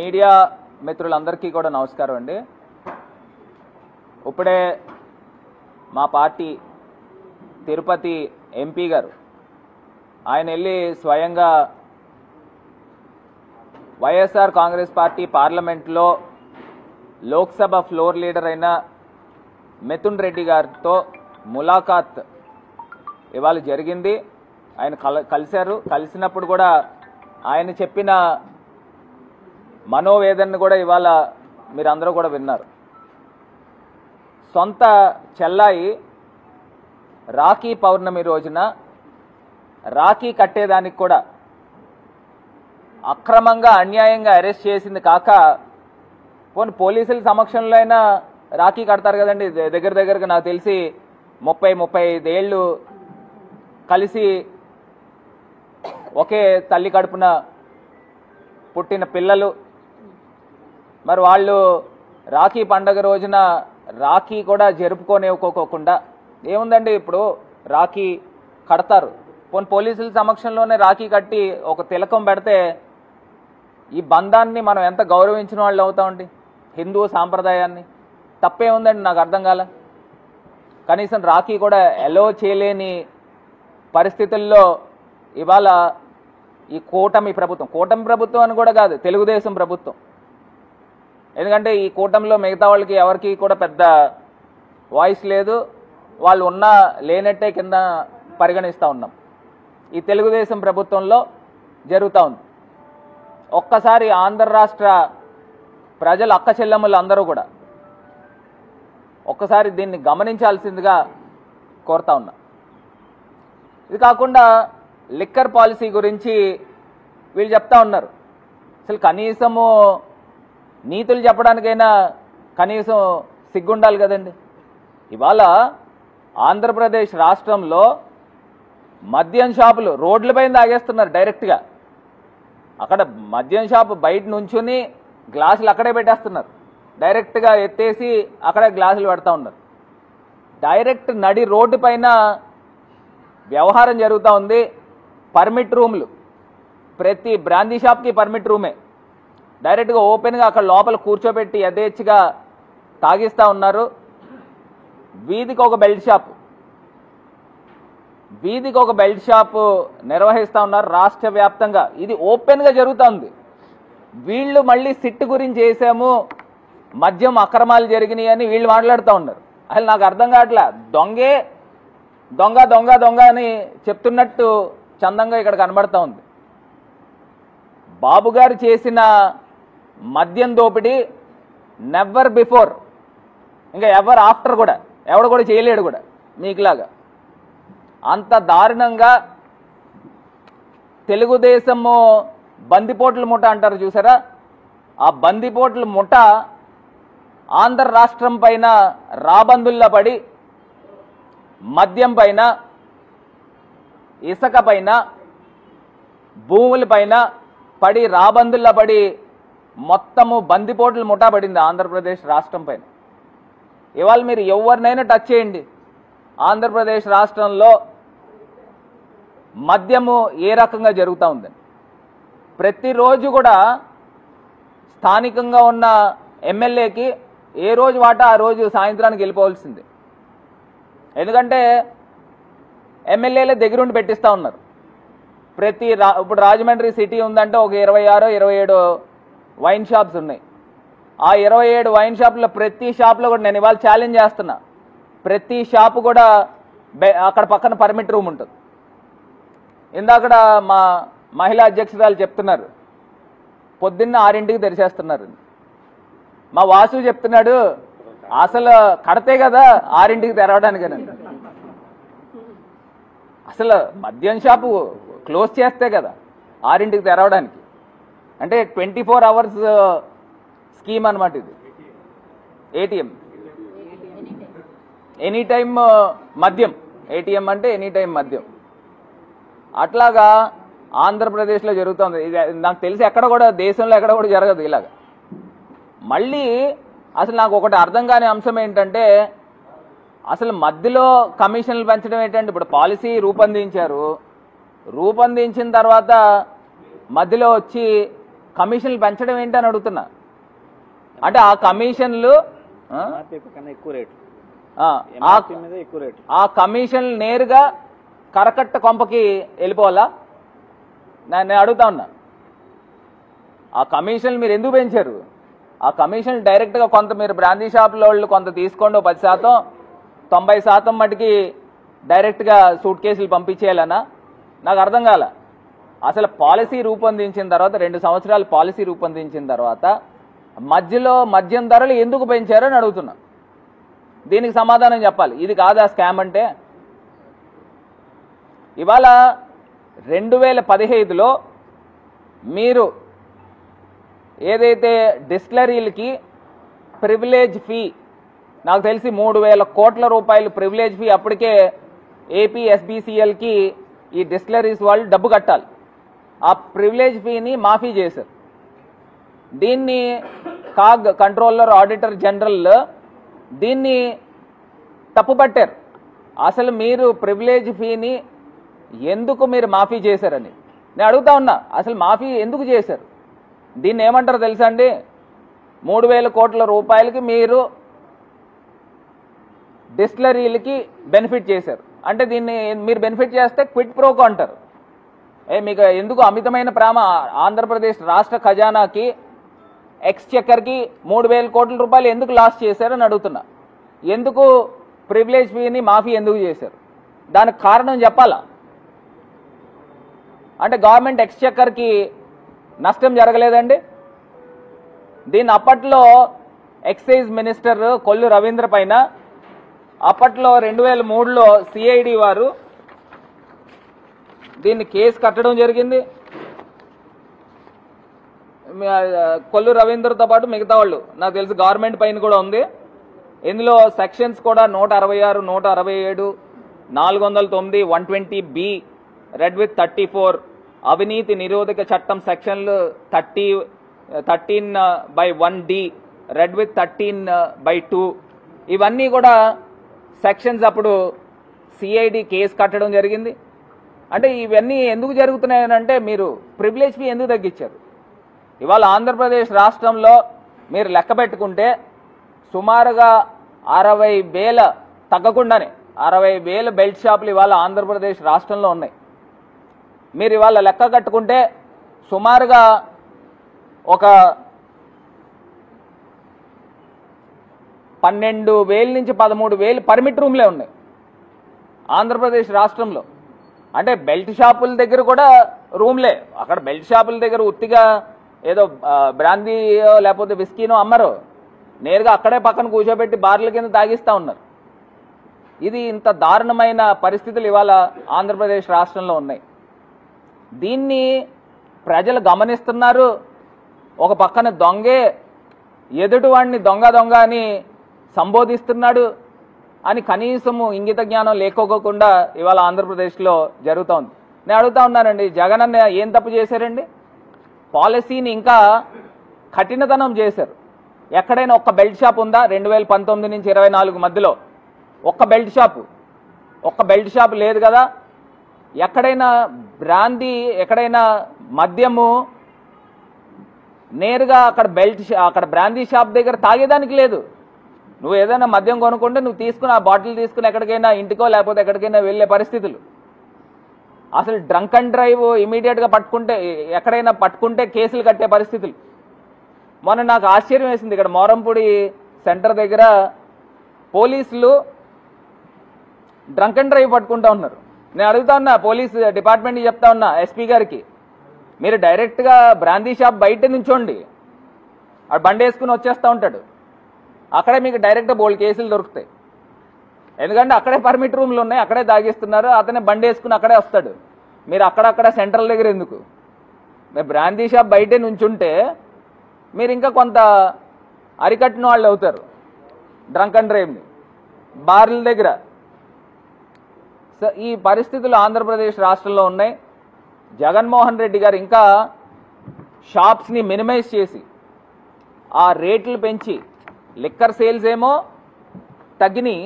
Media మిత్రులందరికీ కూడా నమస్కారం అండి. ఇప్పుడే మా పార్టీ తిరుపతి ఎంపీ గారు ఆయన వెళ్ళి స్వయంగా వైఎస్ఆర్ కాంగ్రెస్ పార్టీ పార్లమెంట్లో లోక్సభ ఫ్లోర్ లీడర్ అయిన మిథున్ రెడ్డి గారితో ములాఖాత్ ఇవాళ జరిగింది. ఆయన కలిశారు. కలిసినప్పుడు కూడా ఆయన చెప్పిన మనోవేదనను కూడా ఇవాళ మీరందరూ కూడా విన్నారు. సొంత చెల్లాయి రాఖీ పౌర్ణమి రోజున రాఖీ కట్టేదానికి కూడా అక్రమంగా అన్యాయంగా అరెస్ట్ చేసింది కాక పోనీ పోలీసుల సమక్షంలో అయినా రాఖీ కడతారు కదండి. దగ్గరగా నాకు తెలిసి 30-35 ఏళ్ళు కలిసి ఒకే తల్లి కడుపున పుట్టిన పిల్లలు, మరి వాళ్ళు రాఖీ పండగ రోజున రాఖీ కూడా జరుపుకోనివ్వకోకుండా ఏముందండి, ఇప్పుడు రాఖీ కడతారు, పోనీ పోలీసుల సమక్షంలోనే రాఖీ కట్టి ఒక తిలకం పెడితే ఈ బంధాన్ని మనం ఎంత గౌరవించిన వాళ్ళు అవుతామండి. హిందూ సాంప్రదాయాన్ని తప్పే ఉందండి, నాకు అర్థం కాల. కనీసం రాఖీ కూడా ఎలో చేయలేని పరిస్థితుల్లో ఇవాళ ఈ కూటమి ప్రభుత్వం అని కూడా కాదు, తెలుగుదేశం ప్రభుత్వం. ఎందుకంటే ఈ కూటమిలో మిగతా వాళ్ళకి ఎవరికి కూడా పెద్ద వాయిస్ లేదు, వాళ్ళు ఉన్నా లేనట్టే కింద పరిగణిస్తూ ఉన్నాం. ఈ తెలుగుదేశం ప్రభుత్వంలో జరుగుతూ ఉంది. ఒక్కసారి ఆంధ్ర రాష్ట్ర ప్రజల అక్క చెల్లెమ్మలు అందరూ కూడా ఒక్కసారి దీన్ని గమనించాల్సిందిగా కోరుతా ఉన్నా. ఇది కాకుండా లిక్కర్ పాలసీ గురించి వీళ్ళు చెప్తా ఉన్నారు. అసలు కనీసము నీతులు చెప్పడానికైనా కనీసం సిగ్గుండాలి కదండి. ఇవాళ ఆంధ్రప్రదేశ్ రాష్ట్రంలో మద్యం షాపులు రోడ్లపైన తాగేస్తున్నారు డైరెక్ట్గా. అక్కడ మద్యం షాపు బయట నుంచుని గ్లాసులు అక్కడే పెట్టేస్తున్నారు, డైరెక్ట్గా ఎత్తేసి అక్కడే గ్లాసులు పెడతా ఉన్నారు. డైరెక్ట్ నడి రోడ్డు పైన వ్యవహారం జరుగుతూ ఉంది. పర్మిట్ రూమ్లు, ప్రతి బ్రాందీ షాప్కి పర్మిట్ రూమే, డైరెక్ట్గా ఓపెన్గా అక్కడ లోపల కూర్చోబెట్టి యథేచ్ఛగా తాగిస్తూ ఉన్నారు. వీధికి ఒక బెల్ట్ షాపు నిర్వహిస్తూ ఉన్నారు రాష్ట్ర వ్యాప్తంగా. ఇది ఓపెన్గా జరుగుతుంది. వీళ్ళు మళ్ళీ సిట్ గురించి చేసాము, మద్యం అక్రమాలు జరిగినాయి అని వీళ్ళు మాట్లాడుతూ ఉన్నారు. అసలు నాకు అర్థం కావట్లే. దొంగ అని చెప్తున్నట్టు చందంగా ఇక్కడ కనబడతా ఉంది. బాబు గారు చేసిన మద్యం దోపిడీ నెవర్ బిఫోర్, ఇంకా ఎవర్ ఆఫ్టర్ కూడా ఎవడు కూడా చేయలేడు కూడా మీకులాగా. అంత దారుణంగా తెలుగుదేశము బందిపోట్ల ముఠ అంటారు చూసారా, ఆ బందిపోట్ల ముఠ ఆంధ్ర రాష్ట్రం పైన రాబందుల్లో పడి మద్యం పైన, ఇసుక పైన, భూముల పైన పడి రాబందుల్లో పడి మొత్తము బందిపోట్ల ముఠా పడింది ఆంధ్రప్రదేశ్ రాష్ట్రం పైన. ఇవాళ మీరు ఎవరినైనా టచ్ చేయండి, ఆంధ్రప్రదేశ్ రాష్ట్రంలో మద్యము ఏ రకంగా జరుగుతూ ఉందని. ప్రతిరోజు కూడా స్థానికంగా ఉన్న ఎమ్మెల్యేకి ఏ రోజు వాటా ఆ రోజు సాయంత్రానికి వెళ్ళిపోవాల్సిందే. ఎందుకంటే ఎమ్మెల్యేలే దగ్గరుండి పెట్టిస్తూ ఉన్నారు. ఇప్పుడు రాజమండ్రి సిటీ ఉందంటే ఒక 26-27 వైన్ షాప్స్ ఉన్నాయి. ఆ 27 వైన్ షాప్లో ప్రతి షాప్లో కూడా నేను ఇవాళ ఛాలెంజ్ చేస్తున్నా, ప్రతి షాపు కూడా అక్కడ పక్కన పర్మిట్ రూమ్ ఉంటుంది. ఇందాకడ మా మహిళా అధ్యక్షురాలు చెప్తున్నారు పొద్దున్న 6ంటికి తెరిచేస్తున్నారు. మా వాసు చెప్తున్నాడు అసలు కడితే కదా 6ంటికి తెరవడానికని. అసలు మద్యం షాపు క్లోజ్ చేస్తే కదా 6ంటికి తెరవడానికి. అంటే 24 అవర్స్ స్కీమ్ అనమాట ఇది. ఏటీఎం ఎనీ టైం మద్యం, ఏటీఎం అంటే ఎనీ టైం మద్యం. అట్లాగా ఆంధ్రప్రదేశ్లో జరుగుతుంది. నాకు తెలిసి ఎక్కడ కూడా దేశంలో ఎక్కడ కూడా జరగదు ఇలాగా. మళ్ళీ అసలు నాకు ఒకటి అర్థం కాని అంశం ఏంటంటే, అసలు మధ్యలో కమిషన్లు పెంచడం ఏంటంటే, ఇప్పుడు పాలసీ రూపొందించారు, రూపొందించిన తర్వాత మధ్యలో వచ్చి కమిషన్లు పెంచడం ఏంటి అని అడుగుతున్నా. అంటే ఆ కమిషన్లు ఆ కమిషన్లు నేరుగా కరకట్ట కొంపకి వెళ్ళిపోవాలా? నేను అడుగుతా ఉన్నా. ఆ కమిషన్లు మీరు ఎందుకు పెంచారు? ఆ కమిషన్లు డైరెక్ట్గా కొంత మీరు బ్రాందీ షాపుల వాళ్ళు కొంత తీసుకోండి, 10%, 90% మటుకి డైరెక్ట్గా సూట్ కేసులు పంపించేయాలన్నా? నాకు అర్థం కాల. అసలు పాలసీ రూపొందించిన తర్వాత 2 సంవత్సరాలు పాలసీ రూపొందించిన తర్వాత మధ్యలో మద్యం ధరలు ఎందుకు పెంచారని అడుగుతున్నా. దీనికి సమాధానం చెప్పాలి. ఇది కాదా స్కామ్ అంటే? ఇవాళ 2015లో మీరు ఏదైతే డిస్టిలరీలకి ప్రివిలేజ్ ఫీ, నాకు తెలిసి 3,000 కోట్ల రూపాయలు ప్రివిలేజ్ ఫీ అప్పటికే ఏపీ ఎస్బీసీఎల్కి ఈ డిస్టిలరీస్ వాళ్ళు డబ్బు కట్టాలి. ఆ ప్రివిలేజ్ ఫీని మాఫీ చేశారు. దీన్ని కాగ్ కంట్రోలర్ ఆడిటర్ జనరల్ దీన్ని తప్పుపట్టారు. అసలు మీరు ప్రివిలేజ్ ఫీని ఎందుకు మీరు మాఫీ చేశారని నేను అడుగుతా ఉన్నా. అసలు మాఫీ ఎందుకు చేశారు? దీన్ని ఏమంటారు తెలుసా అండి? 3,000 కోట్ల రూపాయలకి మీరు డిస్టిలరీలకి బెనిఫిట్ చేశారు. అంటే దీన్ని మీరు బెనిఫిట్ చేస్తే క్విట్ ప్రోకో అంటారు. మీకు ఎందుకు అమితమైన ప్రేమ? ఆంధ్రప్రదేశ్ రాష్ట్ర ఖజానాకి ఎక్స్చెక్కర్కి 3,000 కోట్ల రూపాయలు ఎందుకు లాస్ చేశారని అడుగుతున్నా. ఎందుకు ప్రివిలేజ్ ఫీని మాఫీ ఎందుకు చేశారు? దానికి కారణం చెప్పాలా? అంటే గవర్నమెంట్ ఎక్స్చెక్కర్కి నష్టం జరగలేదండి? దీన్ని అప్పట్లో ఎక్సైజ్ మినిస్టర్ కొల్లు రవీంద్ర పైన అప్పట్లో 2003లో సిఐడి వారు దీన్ని కేసు కట్టడం జరిగింది. కొల్లు రవీంద్రతో పాటు మిగతా వాళ్ళు, నాకు తెలిసి గవర్నమెంట్ పైన కూడా ఉంది. ఇందులో సెక్షన్స్ కూడా 166, 167, 409, 120B, రెడ్ విత్ 34, అవినీతి నిరోధక చట్టం సెక్షన్లు 13/1D, రెడ్ విత్ 13/2, ఇవన్నీ కూడా సెక్షన్స్ అప్పుడు సిఐడి కేసు కట్టడం జరిగింది. అంటే ఇవన్నీ ఎందుకు జరుగుతున్నాయనంటే మీరు ప్రివిలేజ్ ఫీ ఎందుకు తగ్గించారు? ఇవాళ ఆంధ్రప్రదేశ్ రాష్ట్రంలో మీరు లెక్క పెట్టుకుంటే సుమారుగా 60,000 తగ్గకుండానే 60,000 బెల్ట్ షాపులు ఇవాళ ఆంధ్రప్రదేశ్ రాష్ట్రంలో ఉన్నాయి. మీరు ఇవాళ లెక్క కట్టుకుంటే సుమారుగా ఒక 12,000 నుంచి 13,000 పర్మిట్ రూమ్లే ఉన్నాయి ఆంధ్రప్రదేశ్ రాష్ట్రంలో. అంటే బెల్ట్ షాపుల దగ్గర కూడా రూమ్లే. అక్కడ బెల్ట్ షాపుల దగ్గర ఉత్తిగా ఏదో బ్రాందీయో లేకపోతే విస్కీనో అమ్మరు, నేరుగా అక్కడే పక్కన కూర్చోబెట్టి బార్ల కింద తాగిస్తూ ఉన్నారు. ఇది ఇంత దారుణమైన పరిస్థితులు ఇవాళ ఆంధ్రప్రదేశ్ రాష్ట్రంలో ఉన్నాయి. దీన్ని ప్రజలు గమనిస్తున్నారు. ఒక పక్కన దొంగే ఎదుటివాడిని దొంగ దొంగ అని సంబోధిస్తున్నాడు అని కనీసము ఇంగిత జ్ఞానం లేకోకుండా ఇవాళ ఆంధ్రప్రదేశ్లో జరుగుతోంది. నేను అడుగుతా ఉన్నానండి, జగన్ అన్న ఏం తప్పు చేశారండి? పాలసీని ఇంకా కఠినతనం చేశారు. ఎక్కడైనా ఒక్క బెల్ట్ షాప్ ఉందా 2019 నుంచి 24 మధ్యలో? ఒక్క బెల్ట్ షాప్ లేదు కదా. ఎక్కడైనా బ్రాందీ, ఎక్కడైనా మద్యము నేరుగా అక్కడ బ్రాందీ షాప్ దగ్గర తాగేదానికి లేదు. నువ్వు ఏదైనా మద్యం కొనుక్కుంటే నువ్వు తీసుకుని ఆ బాటిల్ తీసుకుని ఎక్కడికైనా ఇంటికో లేకపోతే ఎక్కడికైనా వెళ్ళే పరిస్థితులు. అసలు డ్రంక్ అండ్ డ్రైవ్ ఇమీడియట్గా ఎక్కడైనా పట్టుకుంటే కేసులు కట్టే పరిస్థితులు. మొన్న నాకు ఆశ్చర్యం వేసింది, ఇక్కడ మోరంపూడి సెంటర్ దగ్గర పోలీసులు డ్రంక్ అండ్ డ్రైవ్ పట్టుకుంటా ఉన్నారు. నేను అడుగుతా ఉన్నా, పోలీస్ డిపార్ట్మెంట్కి చెప్తా ఉన్నా, ఎస్పీ గారికి, మీరు డైరెక్ట్గా బ్రాందీ షాప్ బయట నుంచోండి, ఆ బండి వేసుకుని వచ్చేస్తూ ఉంటాడు, అక్కడే మీకు డైరెక్ట్ బోల్డ్ కేసులు దొరుకుతాయి. ఎందుకంటే అక్కడే పర్మిట్ రూమ్లు ఉన్నాయి, అక్కడే తాగిస్తున్నారు, అతనే బండి వేసుకుని అక్కడే వస్తాడు. మీరు అక్కడక్కడ సెంట్రల్ దగ్గర ఎందుకు? మీరు బ్రాందీ షాప్ బయటే నుంచుంటే మీరు ఇంకా కొంత అరికట్టిన వాళ్ళు అవుతారు డ్రంక్ అండ్ డ్రైవ్ని బార్ల దగ్గర. సో ఈ పరిస్థితులు ఆంధ్రప్రదేశ్ రాష్ట్రంలో ఉన్నాయి. జగన్మోహన్ రెడ్డి గారు ఇంకా షాప్స్ని మినిమైజ్ చేసి ఆ రేట్లు పెంచి లిక్కర్ సేల్స్ ఏమో తగ్గినాయి,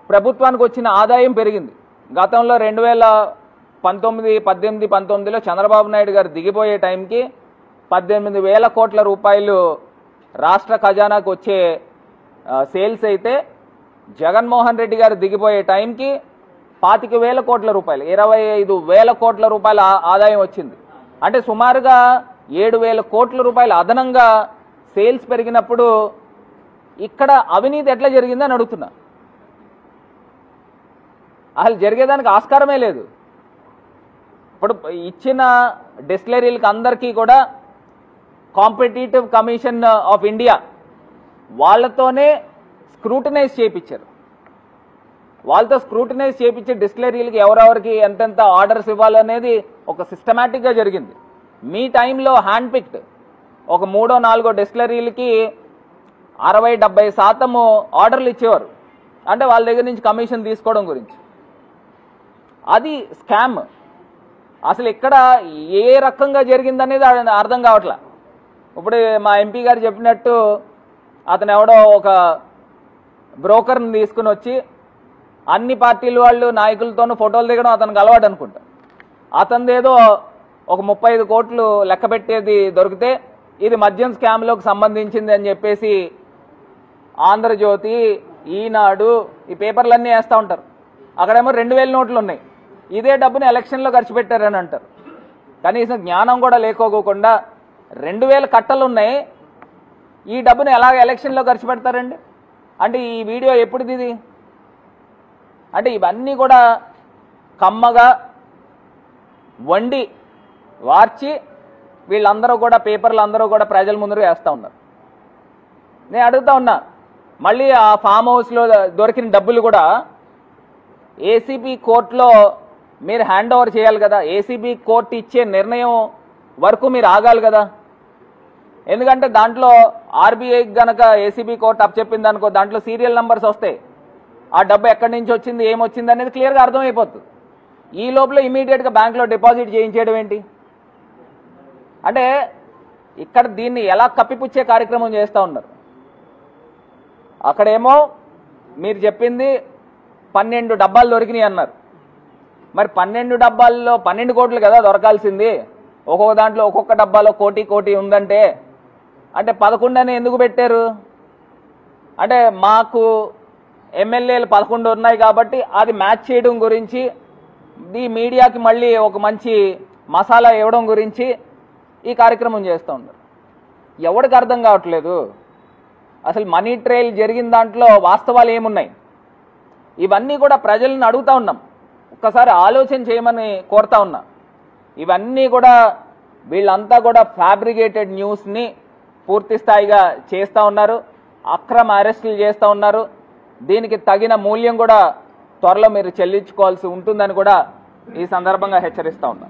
ప్రభుత్వానికి వచ్చిన ఆదాయం పెరిగింది. గతంలో 2018, 19లో చంద్రబాబు నాయుడు గారు దిగిపోయే టైంకి 18,000 కోట్ల రూపాయలు రాష్ట్ర ఖజానాకు వచ్చే సేల్స్ అయితే జగన్మోహన్ రెడ్డి గారు దిగిపోయే టైంకి 25,000 కోట్ల రూపాయలు 25,000 కోట్ల రూపాయల ఆదాయం వచ్చింది. అంటే సుమారుగా 7,000 కోట్ల రూపాయలు అదనంగా సేల్స్ పెరిగినప్పుడు ఇక్కడ అవినీతి ఎట్లా జరిగిందని అడుగుతున్నా. అసలు జరిగేదానికి ఆస్కారమే లేదు. ఇప్పుడు ఇచ్చిన డిస్టిలరీలకు అందరికీ కూడా కాంపిటీటివ్ కమిషన్ ఆఫ్ ఇండియా వాళ్ళతోనే స్క్రూటనైజ్ చేయించారు. వాళ్ళతో స్క్రూటనైజ్ చేయించి డిస్టిలరీలకి ఎవరెవరికి ఎంతెంత ఆర్డర్స్ ఇవ్వాలనేది ఒక సిస్టమేటిక్గా జరిగింది. మీ టైంలో హ్యాండ్ పిక్డ్ ఒక 3-4 డిస్టిలరీలకి 60-70% ఆర్డర్లు ఇచ్చేవారు. అంటే వాళ్ళ దగ్గర నుంచి కమిషన్ తీసుకోవడం గురించి. అది స్కామ్. అసలు ఇక్కడ ఏ రకంగా జరిగిందనేది అర్థం కావట్లా. ఇప్పుడు మా ఎంపీ గారు చెప్పినట్టు అతను ఎవడో ఒక బ్రోకర్ని తీసుకుని వచ్చి అన్ని పార్టీల వాళ్ళు నాయకులతోనూ ఫోటోలు దిగడం అతనికి అలవాటు అనుకుంటా. అతనిదేదో ఒక 35 కోట్లు లెక్క పెట్టేది దొరికితే ఇది మద్యం స్కామ్లోకి సంబంధించింది అని చెప్పేసి ఆంధ్రజ్యోతి, ఈనాడు ఈ పేపర్లన్నీ వేస్తూ ఉంటారు. అక్కడేమో 2,000 నోట్లు ఉన్నాయి. ఇదే డబ్బుని ఎలక్షన్లో ఖర్చు పెట్టారని అంటారు. కనీసం జ్ఞానం కూడా లేకోకుండా 2,000 కట్టలు ఉన్నాయి, ఈ డబ్బుని ఎలాగ ఎలక్షన్లో ఖర్చు పెడతారండి? అంటే ఈ వీడియో ఎప్పుడుది ఇది? అంటే ఇవన్నీ కూడా కమ్మగా వండి వార్చి వీళ్ళందరూ కూడా పేపర్లు అందరూ కూడా ప్రజల ముందు వేస్తూ ఉన్నారు. నేను అడుగుతా ఉన్నా, మళ్ళీ ఆ ఫామ్ హౌస్లో దొరికిన డబ్బులు కూడా ఏసీబీ కోర్టులో మీరు హ్యాండ్ ఓవర్ చేయాలి కదా. ఏసీబీ కోర్టు ఇచ్చే నిర్ణయం వరకు మీరు ఆగాలి కదా. ఎందుకంటే దాంట్లో ఆర్బీఐకి గనక ఏసీబీ కోర్టు అప్పచెప్పింది అనుకో, దాంట్లో సీరియల్ నంబర్స్ వస్తాయి. ఆ డబ్బు ఎక్కడి నుంచి వచ్చింది, ఏమొచ్చింది అనేది క్లియర్గా అర్థమైపోతుంది. ఈ లోపల ఇమీడియట్గా బ్యాంక్లో డిపాజిట్ చేయించేయడం ఏంటి? అంటే ఇక్కడ దీన్ని ఎలా కప్పిపుచ్చే కార్యక్రమం చేస్తూ ఉన్నారు. అక్కడేమో మీరు చెప్పింది 12 డబ్బాలు దొరికినాయి అన్నారు. మరి 12 డబ్బాల్లో 12 కోట్లు కదా దొరకాల్సింది. ఒక్కొక్క దాంట్లో ఒక్కొక్క డబ్బాలో కోటి ఉందంటే అంటే 11 అని ఎందుకు పెట్టారు? అంటే మాకు ఎమ్మెల్యేలు 11 ఉన్నాయి కాబట్టి అది మ్యాచ్ చేయడం గురించి, ఈ మీడియాకి మళ్ళీ ఒక మంచి మసాలా ఇవ్వడం గురించి ఈ కార్యక్రమం చేస్తూ ఉన్నారు. ఎవరికి అర్థం కావట్లేదు అసలు మనీ ట్రయల్ జరిగిన దాంట్లో వాస్తవాలు ఏమున్నాయి. ఇవన్నీ కూడా ప్రజలను అడుగుతా ఉన్నాం, ఒక్కసారి ఆలోచన చేయమని కోరుతా ఉన్నా. ఇవన్నీ కూడా వీళ్ళంతా కూడా ఫ్యాబ్రికేటెడ్ న్యూస్ని పూర్తి స్థాయిగా చేస్తూ ఉన్నారు, అక్రమ అరెస్టులు చేస్తూ ఉన్నారు. దీనికి తగిన మూల్యం కూడా త్వరలో మీరు చెల్లించుకోవాల్సి ఉంటుందని కూడా ఈ సందర్భంగా హెచ్చరిస్తూ ఉన్నా.